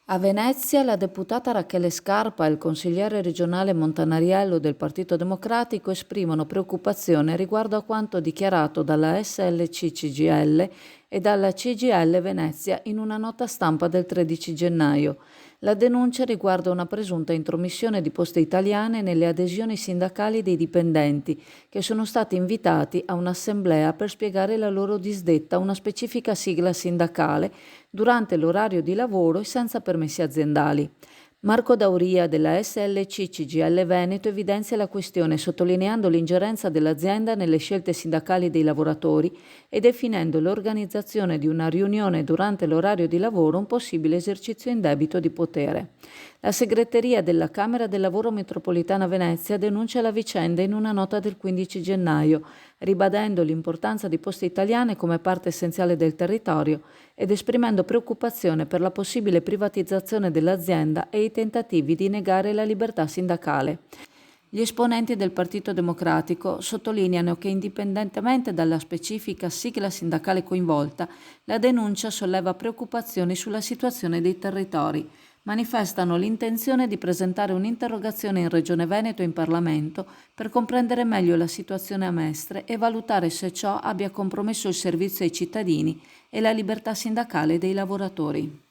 A Venezia la deputata Rachele Scarpa e il consigliere regionale Montanariello del Partito Democratico esprimono preoccupazione riguardo a quanto dichiarato dalla SLC-CGIL e dalla CGIL Venezia in una nota stampa del 13 gennaio. La denuncia riguarda una presunta intromissione di Poste Italiane nelle adesioni sindacali dei dipendenti che sono stati invitati a un'assemblea per spiegare la loro disdetta a una specifica sigla sindacale durante l'orario di lavoro e senza permessi aziendali. Marco Dauria della SLC CGIL Veneto evidenzia la questione sottolineando l'ingerenza dell'azienda nelle scelte sindacali dei lavoratori e definendo l'organizzazione di una riunione durante l'orario di lavoro un possibile esercizio indebito di potere. La segreteria della Camera del Lavoro Metropolitana Venezia denuncia la vicenda in una nota del 15 gennaio, ribadendo l'importanza di Poste Italiane come parte essenziale del territorio ed esprimendo preoccupazione per la possibile privatizzazione dell'azienda e i tentativi di negare la libertà sindacale. Gli esponenti del Partito Democratico sottolineano che indipendentemente dalla specifica sigla sindacale coinvolta, la denuncia solleva preoccupazioni sulla situazione dei territori. Manifestano l'intenzione di presentare un'interrogazione in Regione Veneto e in Parlamento per comprendere meglio la situazione a Mestre e valutare se ciò abbia compromesso il servizio ai cittadini e la libertà sindacale dei lavoratori.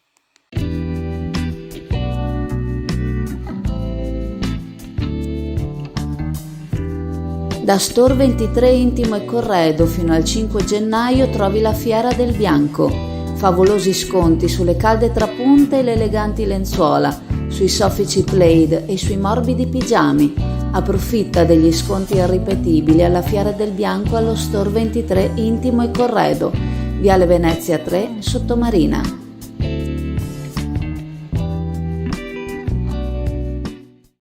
Da Store 23 Intimo e Corredo fino al 5 gennaio trovi la Fiera del Bianco. Favolosi sconti sulle calde trapunte e le eleganti lenzuola, sui soffici plaid e sui morbidi pigiami. Approfitta degli sconti irripetibili alla Fiera del Bianco allo Store 23 Intimo e Corredo, Viale Venezia 3, Sottomarina.